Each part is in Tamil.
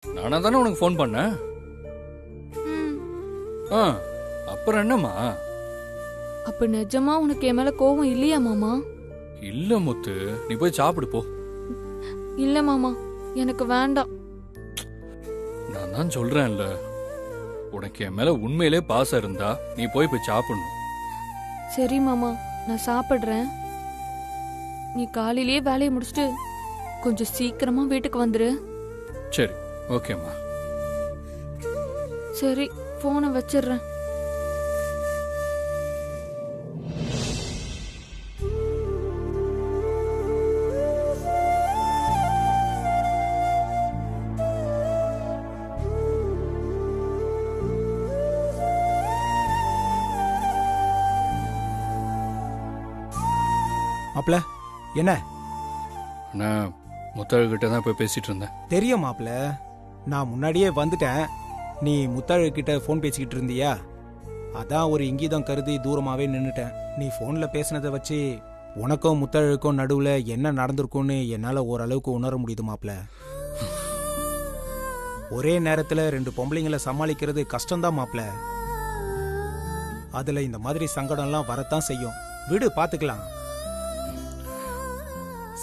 நானா தானே உனக்கு ஃபோன் பண்ணேன். ம். ஆ, அப்புறம் என்னம்மா? அப்ப நிஜமா உனக்கு என் மேல கோவம் இல்லையா மாமா? இல்ல முத்து, நீ போய் சாப்பிடு போ. இல்ல மாமா, எனக்கு வேண்டாம். நான் தான் சொல்றேன்ல, உனக்கு என் மேல உண்மையிலே பாசம் இருந்தா நீ போய் சாப்பிடணும். சரி மாமா, நான் சாப்பிடுறேன். நீ காலையிலேயே வேலையை முடிச்சுட்டு கொஞ்சம் சீக்கிரமா வீட்டுக்கு வந்துரு. சரி, ஓகேம்மா. சரி, போனை வச்சிடுறேன். மாப்ள, என்ன நான் முத்தழகிட்ட தான் போய் பேசிட்டு இருந்தேன். தெரியும் மாப்ள, நான் முன்னாடியே வந்துட்டேன். நீ முத்தழகிட்ட ஃபோன் பேசிக்கிட்டு இருந்தியா? அதான் ஒரு இங்கீதம் கருதி தூரமாவே நின்னுட்டேன். நீ ஃபோன்ல பேசினதை வச்சு உனக்கும் முத்தழகுக்கும் நடுவுல என்ன நடந்திருக்கும்னு என்னால ஓரளவுக்கு உணர முடியுது மாப்ள. ஒரே நேரத்துல 2 பொம்பளைங்களை சமாளிக்கிறது கஷ்டம்தான் மாப்ள. அதுல இந்த மாதிரி சங்கடம்லாம் வரத்தான் செய்யும். விடு, பாத்துக்கலாம்.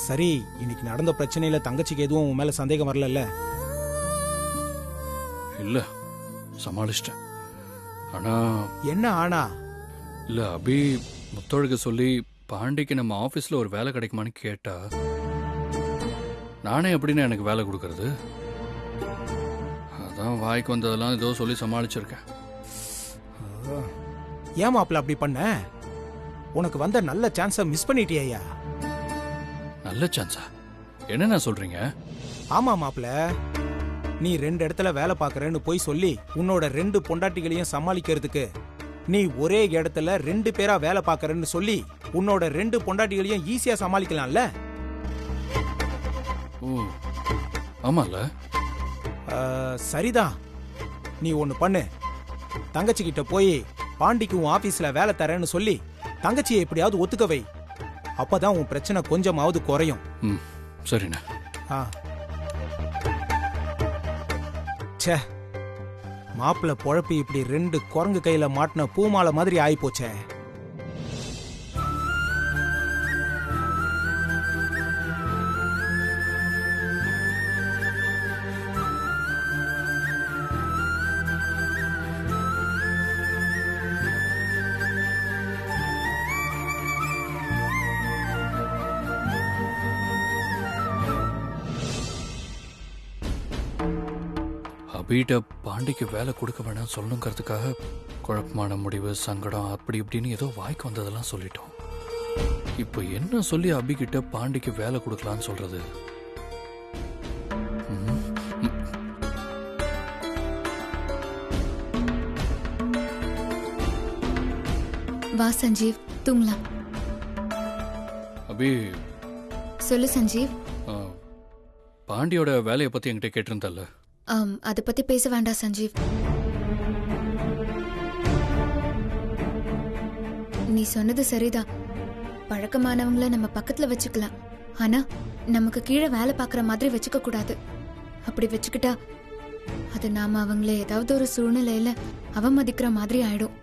சரி, இன்னைக்கு நடந்த பிரச்சனையில தங்கச்சிக்கு எதுவும் உன் மேல சந்தேகம் வரல? இல்ல, சமாளிச்சிட்டேன். ஆனா என்ன ஆனா? இல்ல, அபி முத்தழகு சொல்லி பாண்டிக்கு நம்ம ஆபீஸ்ல ஒரு வேலை கிடைக்குமான்னு கேட்டா, நானே எப்படின்னு எனக்கு வேலை கொடுக்கறது? அதான் வாய்க்கு வந்ததெல்லாம் ஏதோ சொல்லி சமாளிச்சிருக்கேன். ஏன் மாப்ள அப்படி பண்ண? உனக்கு வந்த நல்ல சான்ஸ மிஸ் பண்ணிட்டியா? நல்ல சான்ஸா? என்ன சொல்றீங்க? ஆமா மாப்ள, நீ 2 இடத்துல வேலை பாக்குறேன்னு போய் சொல்லி உன்னோட 2 பொண்டாட்டிகளையும் சமாளிக்கிறதுக்கு நீ ஒரே இடத்துல 2 பேரா வேலை பாக்குறேன்னு சொல்லி உன்னோட 2 பொண்டாட்டிகளையும் ஈஸியா சமாளிக்கலாம்ல? ஓ, ஆமால. சரிதான். நீ ஒன்னு பண்ணு, தங்கச்சி கிட்ட போய் பாண்டிக்கு உன் ஆபீஸ்ல வேலை தரேன்னு சொல்லி தங்கச்சியை எப்படியாவது ஒத்துக்க வை. அப்பதான் உன் பிரச்சனை கொஞ்சமாவது குறையும். சரிண்ணா. ச்சே, மாப்பிள்ள பொழப்பி இப்படி 2 குரங்கு கையில மாட்டின பூமாலை மாதிரி ஆயிப்போச்சே. அபிட்ட பாண்டிக்கு வேலை கொடுக்க வேணாம் சொல்லணுங்கிறதுக்காக குழப்பமான முடிவு, சங்கடம், அப்படி இப்படின்னு ஏதோ வாய்க்கு வந்ததெல்லாம் சொல்லிட்டோம். இப்போ என்ன சொல்லி அபிகிட்ட பாண்டிக்கு வேலை கொடுக்கலான்னு சொல்றது? வா சஞ்சீவ், தூங்கலாம். அபி, சொல்லு சஞ்சீவ். பாண்டியோட வேலையை பத்தி என்கிட்ட கேட்டிருந்தல்ல? அதை பத்தி பேச வேண்டாம் சஞ்சீவ். நீ சொன்னது சரிதான். பழக்கமானவங்கள நம்ம பக்கத்துல வச்சுக்கலாம். ஆனா நமக்கு கீழே வேலை பார்க்குற மாதிரி வச்சுக்க கூடாது. அப்படி வச்சுக்கிட்டா அது நாம அவங்கள ஏதாவது ஒரு சூழ்நிலையில அவமதிக்கிற மாதிரி ஆயிடும்.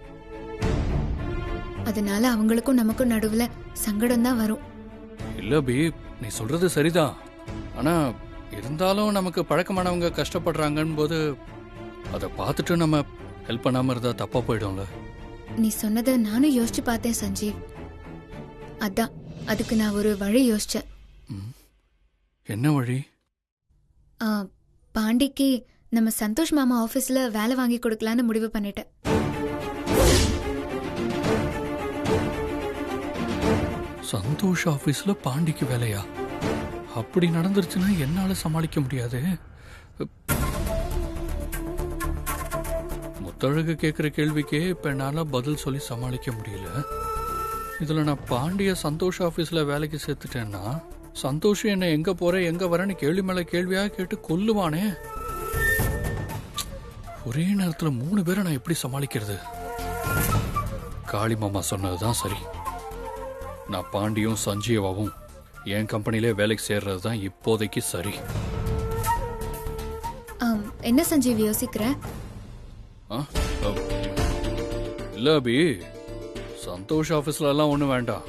அதனால அவங்களுக்கும் நமக்கும் நடுவுல சங்கடம் தான் வரும். இல்ல பி, நீ சொல்றது சரிதான். ஆனா இருந்தாலும் நமக்கு பழக்கமானவங்க கஷ்டப்படுறாங்கன்னு போது அதை பார்த்துட்டு நம்ம ஹெல்ப் பண்ணாம இருந்தா தப்பா போயிடும்ல. நீ சொன்னதை நானும் யோசிச்சு பார்த்தேன் சஞ்சீவ். அதான் அதுக்கு நான் ஒரு வழி யோசிச்சேன். என்ன வழி? பாண்டிக்கு நம்ம சந்தோஷ் மாமா ஆபீஸ்ல வேலை வாங்கி கொடுக்கலான்னு முடிவு பண்ணிட்டேன். சந்தோஷ் ஆபீஸ்ல பாண்டிக்கு வேலையா? அப்படி நடந்துருச்சுன்னா என்னால சமாளிக்க முடியாது. முத்தழகு கேட்கிற கேள்விக்கே இப்ப என்னால பதில் சொல்லி சமாளிக்க முடியல. இதுல நான் பாண்டிய சந்தோஷ் ஆபீஸ்ல வேலைக்கு சேர்த்துட்டேன்னா சந்தோஷ் என்ன எங்க போற எங்க வரேன்னு கேள்வி மேல கேள்வியா கேட்டு கொல்லுவானே. ஒரே நேரத்துல 3 பேரை நான் எப்படி சமாளிக்கிறது? காளி மாமா சொன்னதுதான் சரி. நான் பாண்டியும் சஞ்சீவாவும் என் கம்பெனிலே வேலைக்கு சேர்றது தான் இப்போதைக்கு சரி. என்ன சஞ்சீவ் யோசிக்கிற? ஆ? இல்ல அபி, சந்தோஷ் ஆபீஸ்ல எல்லாம் ஒண்ணும் வேண்டாம்.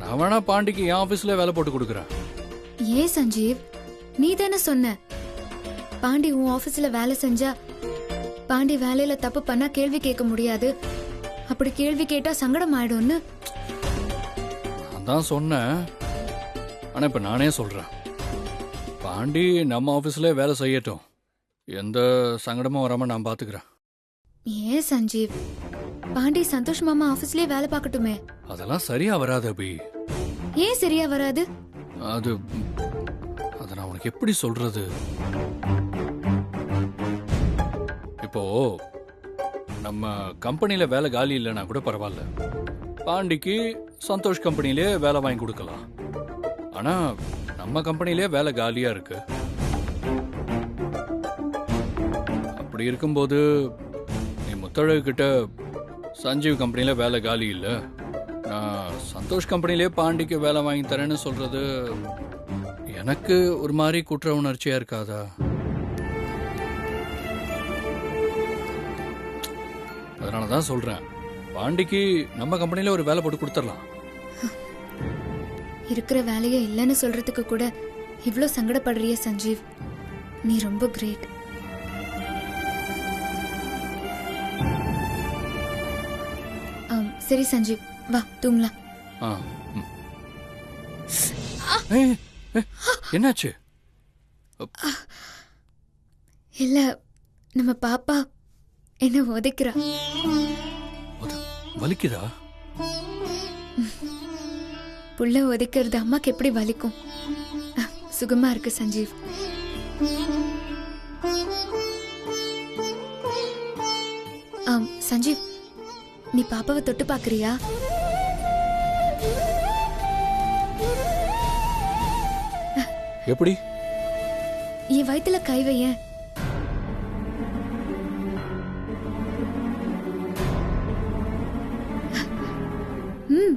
நான் வேணா பாண்டிக்கு என் ஆபீஸ்ல வேலை போட்டு கொடுக்குறேன். ஏன் சஞ்சீவ், நீ தானே சொன்ன பாண்டி உன் ஆபீஸ்ல வேலை செஞ்சா பாண்டி வேலையில தப்பு பண்ணா கேள்வி கேட்க முடியாது, அப்படி கேள்வி கேட்டா சங்கடம் ஆயிடும்னு. நான் தான் சொன்னேன். ஆனா இப்ப நானே சொல்றேன், பாண்டி நம்ம ஆபீஸ்ல வேலை செய்யட்டும், எந்த சங்கடமும் வராம நான் பாத்துக்கிறேன். ஏன் சஞ்சீவ், பாண்டி சந்தோஷ் மாமா ஆபீஸ்லயே வேலை பார்க்கட்டுமே. அதெல்லாம் சரியா வராது அபி. ஏன் சரியா வராது? அது அத நான் உனக்கு எப்படி சொல்றது? இப்போ நம்ம கம்பெனில வேலை காலி இல்லைன்னா கூட பரவாயில்ல, பாண்டிக்கு சந்தோஷ் கம்பெனிலே வேலை வாங்கி கொடுக்கலாம். ஆனா நம்ம கம்பெனிலே வேலை காலியா இருக்கு. அப்படி இருக்கும்போது நீ முத்தழகு கிட்ட சஞ்சீவ் கம்பெனில வேலை காலி இல்லை, நான் சந்தோஷ் கம்பெனிலே பாண்டிக்கு வேலை வாங்கி தரேன்னு சொல்றது எனக்கு ஒரு மாதிரி குற்ற உணர்ச்சியா இருக்காதா? அதனாலதான் சொல்றேன், பாண்டிக்கு நம்ம கம்பெனில ஒரு வேலை போட்டு கொடுத்துடலாம். இருக்கிற வேலையே இல்லைன்னு சொல்றதுக்கு கூட இவ்ளோ சங்கடப்படுறிய சஞ்சீவ், நீ ரொம்ப கிரேட். சரி சஞ்சீவ், வா தூங்கலாம். ஆ, ம். ஏய், ஏய், என்னாச்சு? இல்ல, நம்ம பாப்பா என்ன உதைக்கிறா. வலிக்குதா? புள்ள உதைக்கிறது அம்மாக்கு எப்படி வலிக்கும்? சுகமா இருக்கு சஞ்சீவ். சஞ்சீவ், நீ பாப்பாவை தொட்டு பாக்குறியா? எப்படி? என் வயித்துல கை வையேன். ம்.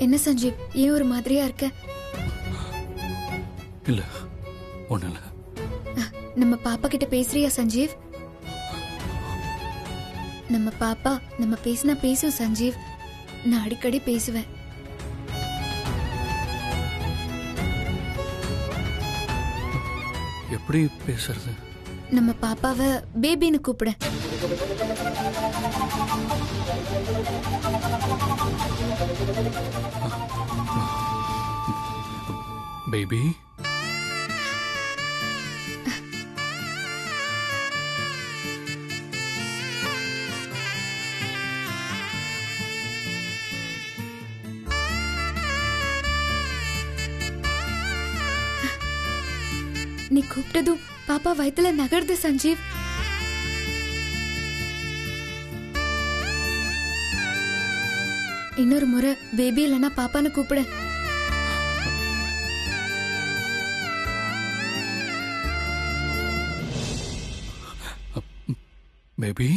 என்ன சஞ்சீவ், ஏன் ஒரு மாதிரியா இருக்க? இல்ல, ஒண்ணு இல்ல. நம்ம பாப்பா கிட்ட பேசுறியா சஞ்சீவ்? நம்ம பாப்பா நம்ம பேசினா பேசும் சஞ்சீவ், நான் அடிக்கடி பேசுவேன். எப்படி பேசுறது? நம்ம பாப்பாவை பேபின்னு கூப்பிட. பேபி. நீ கூப்பிட்டதும் பாப்பா வயித்துல நகருது சஞ்சீவ். இன்னொரு முறை பேபி இல்லைன்னா பாப்பான்னு கூப்பிட. பேபி.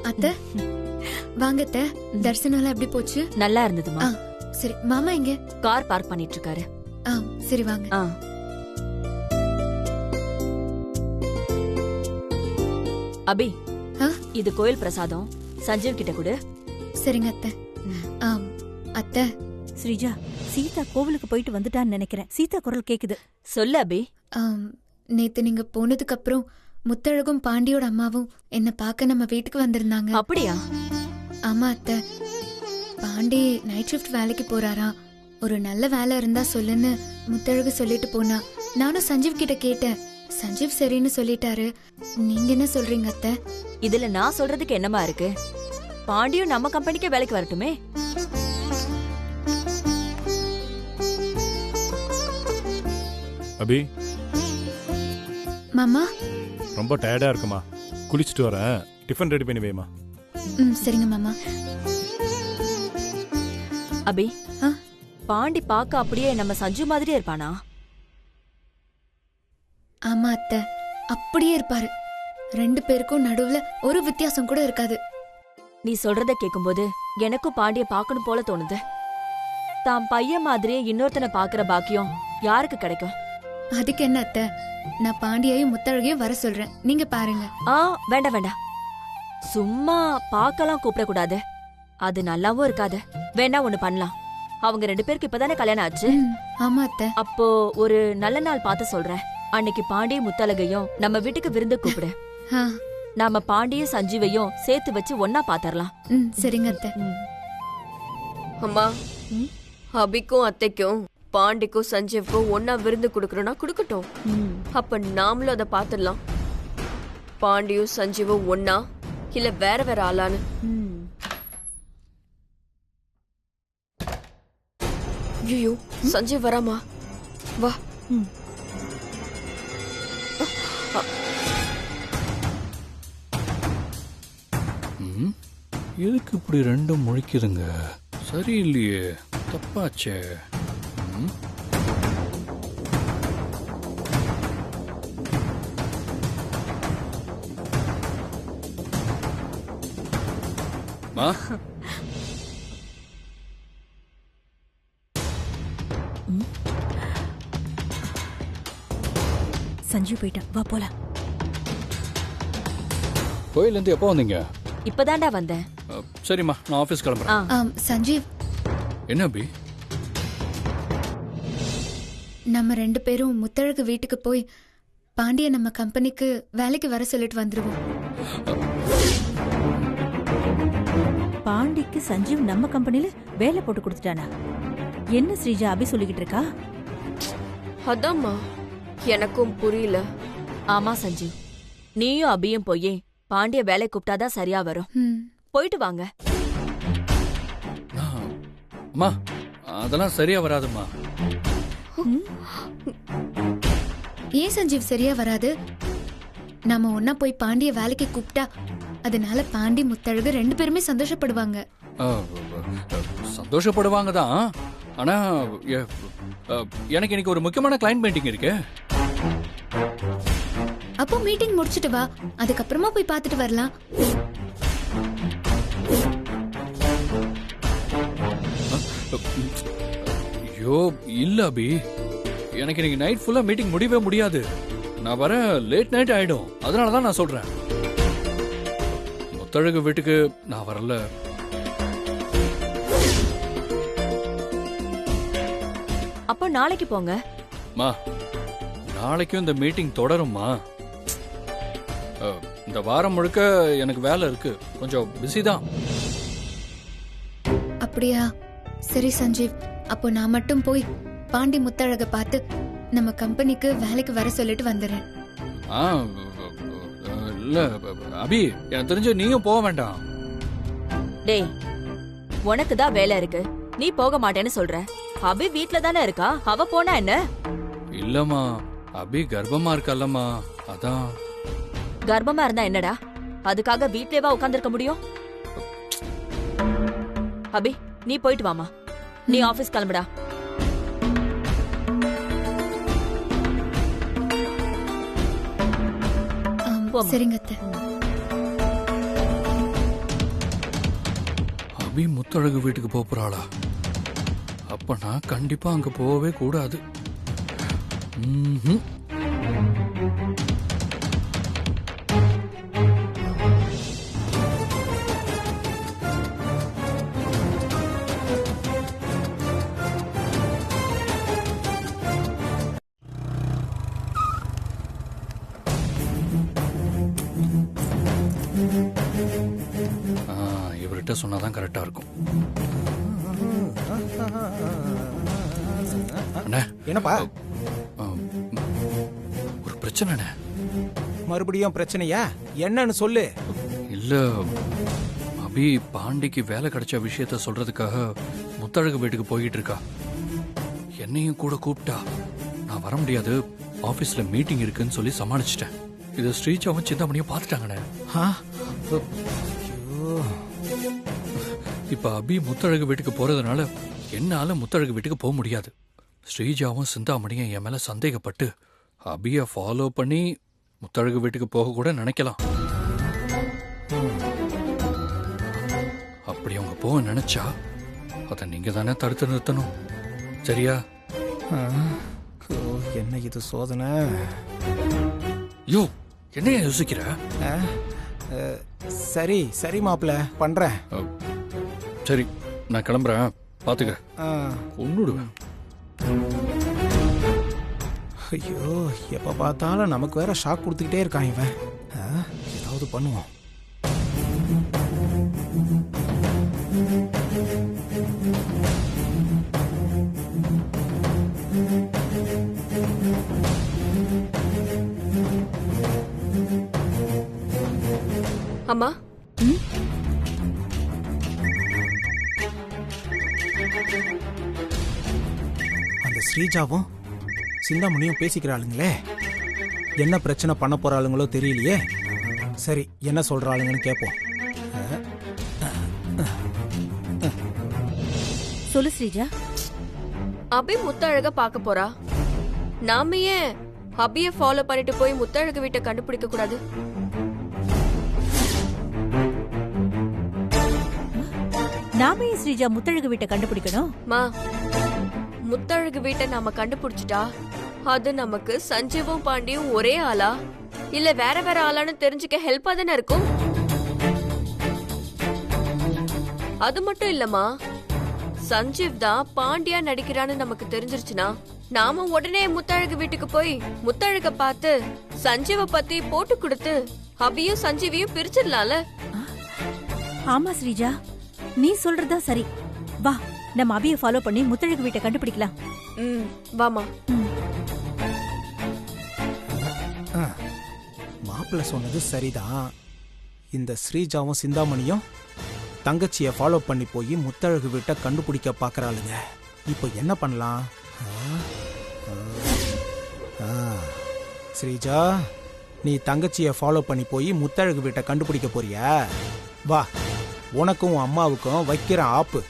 அத்தை வாங்க அத்தை, தரிசனம் எப்படி போச்சு? நல்லா இருந்ததுமா. சரி, மாமா எங்க? கார் பார்க் பண்ணிட்டு இருக்காரு. சரி வாங்க. அபி, இது கோயில் பிரசாதம், சஞ்சீவ் கிட்ட கொடு. சரிங்க அத்தை. அத்தை, ஸ்ரீஜா, சீதா கோவிலுக்கு போயிட்டு வந்துட்டான்னு நினைக்கிறேன். சீதா குரல் கேக்குது. சொல்லு அபி. நேத்து நீங்க போனதுக்கு அப்புறம் முத்தழகும் பாண்டியோட அம்மாவும் என்ன பார்க்க நம்ம வீட்டுக்கு வந்திருந்தாங்க. அப்படியா? ஆமா அத்தை, பாண்டி நைட் ஷிஃப்ட் வேலைக்கு போறாரா, ஒரு நல்ல வேலை இருந்தா சொல்லுன்னு முத்தழகு சொல்லிட்டு போனா. நானும் சஞ்சீவ் கிட்ட கேட்டேன். சஞ்சீவ் சரின்னு சொல்லிட்டாரு. நீங்க என்ன சொல்றீங்க அத்தை? இதுல நான் சொல்றதுக்கு என்னமா இருக்கு? பாண்டியும் நம்ம கம்பெனிக்கே வேலைக்கு வரட்டுமே. அபி, மாமா. ரொம்ப டயர்டா இருக்குமா, குளிச்சுட்டு வரேன், டிஃபன் ரெடி பண்ணி வைமா. சரிங்க மாமா. அபி, ஆ? பாண்டி பாக்க அப்படியே நம்ம சஞ்சு மாதிரியே இருப்பானா? ஆமா அத்தை, அப்படியே இருப்பாரு. 2 பேருக்கும் நடுவுல ஒரு வித்தியாசம் கூட இருக்காது. நீ சொல்றத கேக்கும்போது எனக்கும் பாண்டிய பாக்கணும் போல தோணுது. தான் பையன் மாதிரியே இன்னொருத்தனை பாக்குற பாக்கியம் யாருக்கு கிடைக்கும்? அதுக்கு என்ன அத்தை, நான் பாண்டியையும் முத்தழகையும் வர சொல்றேன், நீங்க பாருங்க. வேண்டாம் வேண்டாம், சும்மா பாக்கலாம் கூப்பிடக்கூடாது, அது நல்லாவும் இருக்காது. வேணா ஒண்ணு பண்ணலாம், அவங்க 2 பேருக்கு இப்பதானே கல்யாணம் ஆச்சு. ஆமா அத்தை. அப்போ ஒரு நல்ல நாள் பார்த்து சொல்றேன். அன்னைக்கு பாண்டியும் முத்தழகையும் நம்ம வீட்டுக்கு விருந்து கூப்பிடு. நாம பாண்டியும் சஞ்சீவையும் சேர்த்து வச்சு ஒன்னா பாத்தரலாம். சரிங்க அத்தை. அம்மா, அபிக்கும் அத்தைக்கும் பாண்டிக்கும் சஞ்சீவுக்கும் ஒன்னா விருந்து கொடுக்கணும்னா கொடுக்கட்டும். அப்ப நாமளும் அதை பாத்துடலாம். பாண்டியும் சஞ்சீவும் ஒன்னா இல்ல வேற வேற ஆளான்னு. ஐயோ, சஞ்சீவ் வராமா? வா. எதுக்கு இப்படி ரெண்டும் முழிக்குதுங்க? சரியில்லையே, தப்பாச்சே. மா, சஞ்சீவ் போயிட்டான், வா போலாம். கோயிலேருந்து எப்போ வந்தீங்க? இப்பதான்டா வந்தேன். சரிம்மா, நான் ஆஃபீஸ் கிளம்புறேன். சஞ்சீவ், என்ன அபி? நம்ம 2 பேரும் முத்தழகு வீட்டுக்கு போய் பாண்டிய நம்ம கம்பெனிக்கு வேலைக்கு வர சொல்லிட்டு வந்துருவோம். பாண்டிக்கு சஞ்சீவ் நம்ம கம்பெனில வேலை போட்டு கொடுத்துட்டானா? என்ன ஸ்ரீஜா அபி சொல்லிக்கிட்டு இருக்கா? அதாம்மா, எனக்கும் புரியல. ஆமா சஞ்சீவ், நீயும் அபியும் போய் பாண்டிய வேலை கூப்பிட்டாதான் சரியா வரும். போயிட்டு வாங்க. அம்மா, அதெல்லாம் சரியா வராதும்மா. ஏன் சஞ்சீவ் சரியா வராது? நாம ஒன்னா போய் பாண்டிய வேலைக்கு கூப்பிட்டா அதனால பாண்டி முத்தழகு 2 பேருமே சந்தோஷப்படுவாங்க. சந்தோஷப்படுவாங்க தான். ஆனா எனக்கு இன்னைக்கு ஒரு முக்கியமான கிளைண்ட் மீட்டிங் இருக்கு. அப்போ மீட்டிங் முடிச்சிட்டு வா, அதுக்கப்புறமா போய் பார்த்துட்டு வரலாம். ஐயோ இல்ல அபி, எனக்கு இன்னைக்கு நைட் ஃபுல்லா மீட்டிங் முடியவே முடியாது. நான் வர லேட் நைட் ஆயிடும். அதனாலதான் நான் சொல்றேன். முத்தழகு வீட்டுக்கு நான் வரல. அப்போ நாளைக்கு போங்க. மா, நாளைக்கும் இந்த மீட்டிங் தொடருமா? இந்த வாரம் முழுக்க எனக்கு வேலை இருக்கு, கொஞ்சம் பிஸி தான். அப்படியா? சரி சஞ்சீவ், அப்போ நான் மட்டும் போய் பாண்டி முத்தழக பார்த்து நம்ம கம்பெனிக்கு வேலைக்கு வர சொல்லிட்டு வந்துடுறேன். இல்ல அபி, எனக்கு தெரிஞ்ச நீயும் போக வேண்டாம். டேய், உனக்கு தான் வேலை இருக்கு, நீ போக மாட்டேன்னு சொல்ற. அபி வீட்ல தானே இருக்கா, அவ போனா என்ன? இல்லம்மா, அபி கர்ப்பமா இருக்கல்லம்மா, அதான். கர்ப்பமா இருந்தா என்னடா, அதுக்காக வீட்லயேவா உட்கார்ந்திருக்க முடியும்? அபி, நீ போயிட்டு வாமா, நீ ஆபீஸ் கிளம்புடா. சரிங்க அத்தை. அபி முத்தழகு வீட்டுக்கு போறாளா? அப்ப நான் கண்டிப்பா அங்க போகவே கூடாது. இவர்கிட்ட சொன்னாதான் கரெக்டா இருக்கும். அண்ணே என்னப்பா ஒரு பிரச்சனைண்ணே. மறுபடியும் பிரச்சனையா? என்னன்னு சொல்லு. இல்ல அபி பாண்டிக்கு வேலை கிடைச்ச விஷயத்த சொல்றதுக்காக முத்தழகு வீட்டுக்கு போயிட்டு இருக்கா. என்னையும் கூட கூப்பிட்டா. நான் வர முடியாது, ஆபீஸ்ல மீட்டிங் இருக்குன்னு சொல்லி சமாளிச்சிட்டேன். இது ஸ்ரீஜாவும் சிந்தாமணியும் பார்த்துட்டாங்கண்ணே. இப்ப அபி முத்தழகு வீட்டுக்கு போறதுனால என்னால முத்தழகு வீட்டுக்கு போக முடியாது. ஸ்ரீஜாவும் சிந்தாமணியும் என் மேல சந்தேகப்பட்டு அபிய ஃபாலோ பண்ணி முத்தழகு வீட்டுக்கு போக கூட நினைக்கலாம். அப்படி அவங்க போக நினைச்சா அதை நீங்க தானே தடுத்து நிறுத்தணும். சரியா? என்ன இது சோதனை? யோ, என்னையா யோசிக்கிற? சரி சரி மாப்பிள்ள, பண்றேன். சரி, நான் கிளம்புறேன். பாத்துக்கிறேன். ஒன்னுடுவேன். ஐயோ, எப்ப பார்த்தாலும் நமக்கு வேற ஷாக் கொடுத்துக்கிட்டே இருக்கான் இவன். ஏதாவது பண்ணுவோம். அம்மா, அந்த ஸ்ரீஜாவும் சிந்தாமணியும் பேசிக்கிறாளுங்களே. என்ன பிரச்சனை பண்ண போறாளுங்களோ தெரியலையே. சரி, என்ன சொல்றாளுங்கன்னு கேட்போம். சொல்லு ஸ்ரீஜா. அபி முத்தழக பார்க்க போறா. நாம ஏன் அபிய ஃபாலோ பண்ணிட்டு போய் முத்தழகு வீட்டை கண்டுபிடிக்க கூடாது? நாம ஏன் ஸ்ரீஜா முத்தழகு வீட்டை கண்டுபிடிக்கணும்? மா, முத்தழகு வீட்டை நாம கண்டுபிடிச்சிட்டா அது நமக்கு சஞ்சீவும் பாண்டியும் ஒரே ஆளா இல்ல வேற வேற ஆளான்னு தெரிஞ்சுக்க ஹெல்ப்பா தானே இருக்கும். அது மட்டும் இல்லம்மா, சஞ்சீவ் தான் பாண்டியா நடிக்கிறான்னு நமக்கு தெரிஞ்சிருச்சுன்னா நாம உடனே முத்தழகு வீட்டுக்கு போய் முத்தழக பார்த்து சஞ்சீவ பத்தி போட்டு கொடுத்து அபியும் சஞ்சீவியும் பிரிச்சிடலாம்ல. ஆமா ஸ்ரீஜா, நீ சொல்றதா சரி. வா, நம்ம அபியை ஃபாலோ பண்ணி முத்தழகு வீட்டை கண்டுபிடிக்கலாம். வாமா. மாப்பிள்ள சொன்னது சரிதான். இந்த ஸ்ரீஜாவும் சிந்தாமணியும் தங்கச்சியை ஃபாலோ பண்ணி போய் முத்தழகு வீட்டை கண்டுபிடிக்க பார்க்கறாளுங்க. இப்போ என்ன பண்ணலாம்? ஸ்ரீஜா, நீ தங்கச்சியை ஃபாலோ பண்ணி போய் முத்தழகு வீட்டை கண்டுபிடிக்க போறியா? வா, உனக்கும் அம்மாவுக்கும் வைக்கிற ஆப்பு.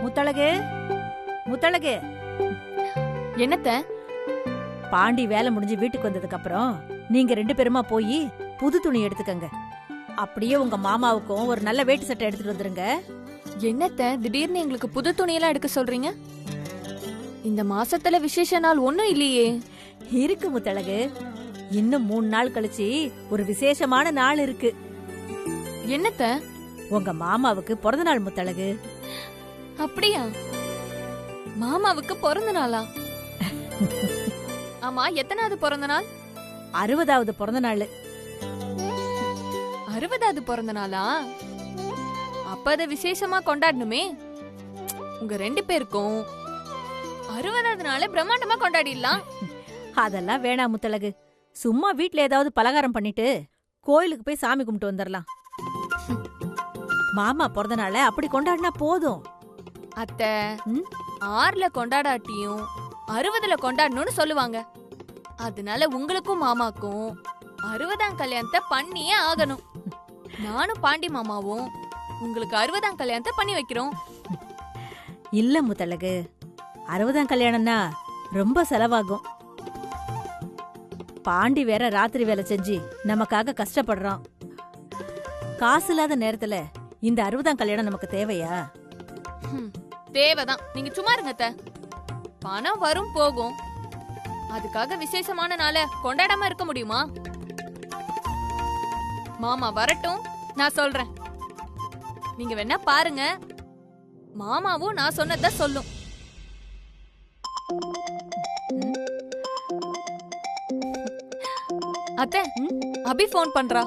முத்தழகு, முத்தழகு. என்னத்த? பாண்டி வேலை முடிஞ்சு வீட்டுக்கு வந்ததுக்கு அப்புறம் நீங்க 2 பேருமா போய் புது துணி எடுத்துக்கங்க. அப்படியே உங்க மாமாவுக்கும் ஒரு நல்ல வேட்டி சட்டை எடுத்துட்டு வந்துருங்க. என்னத்த திடீர்னு எங்களுக்கு புது துணியெல்லாம் எடுக்க சொல்றீங்க? இந்த மாசத்துல விசேஷ நாள் ஒண்ணும் இல்லையே. இருக்கு முத்தழகு, இன்னும் 3 நாள் கழிச்சு ஒரு விசேஷமான நாள் இருக்கு. என்னத்த? உங்க மாமாவுக்கு பிறந்த நாள் முத்தழகு. அப்படியா? மாமாவுக்கு பிறந்த நாளா? ஆமா, எத்தனாவது பிறந்த நாள்? 60வது பிறந்த நாள். 60வது பிறந்த நாளா? அப்ப அத விசேஷமா கொண்டாடணுமே. உங்க 2 பேருக்கும் 60வது நாளை பிரம்மாண்டமா கொண்டாடிடலாம். அதெல்லாம் வேணாம் முத்தழகு. சும்மா வீட்ல ஏதாவது பலகாரம் பண்ணிட்டு கோயிலுக்கு போய் சாமி கும்பிட்டு வந்துடலாம். மாமா பிறந்த நாளை அப்படி கொண்டாடினா போதும். அத்தை, 6ல கொண்டாடாட்டியும் 60ல கொண்டாடணும்னு சொல்லுவாங்க. அதனால உங்களுக்கும் மாமாக்கும் 60ஆம் கல்யாணத்தை பண்ணியே ஆகணும். நானும் பாண்டி மாமாவும் உங்களுக்கு 60ஆம் கல்யாணத்தை பண்ணி வைக்கிறோம். இல்ல முத்தழகு, 60ஆம் கல்யாணம்னா ரொம்ப செலவாகும். பாண்டி வேற ராத்திரி வேலை செஞ்சு நமக்காக கஷ்டப்படுறான். காசு இல்லாத நேரத்துல இந்த 60ஆம் கல்யாணம் நமக்கு தேவையா? தேவைதான். நீங்க சும்மா இருங்க அத்தை. பணம் வரும் போகும். அதுக்காக விசேஷமான நாளை கொண்டாடாம இருக்க முடியுமா? மாமா வரட்டும், நான் சொல்றேன். நீங்க வேணா பாருங்க, மாமாவும் நான் சொன்னதான் சொல்லும். அத்தை, அபி போன் பண்றா.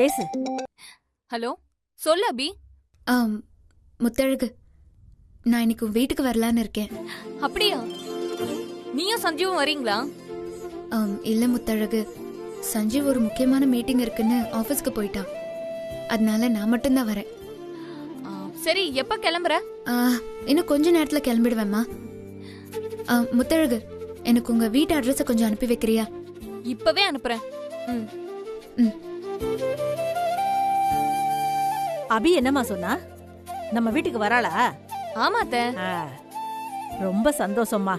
பேசு. ஹலோ, சொல்லு அபி. முத்தழகு, நான் இன்னைக்கு உன் வீட்டுக்கு வரலான்னு இருக்கேன். அப்படியா? நீயும் சஞ்சீவும் வரீங்களா? இல்ல முத்தழகு, சஞ்சீவ் ஒரு முக்கியமான மீட்டிங் இருக்குன்னு ஆபீஸ்க்கு போயிட்டான். அதனால நான் மட்டும்தான் வரேன். சரி, எப்ப கிளம்புற? இன்னும் கொஞ்ச நேரத்துல கிளம்பிடுவேம்மா. முத்தழகு, எனக்கு உங்க வீட்டு அட்ரஸ கொஞ்சம் அனுப்பி வைக்கிறியா? இப்பவே அனுப்புறேன். அபி என்னம்மா சொன்னா? நம்ம வீட்டுக்கு வராளா? ஆமா அத்தை. ரொம்ப சந்தோஷம்மா.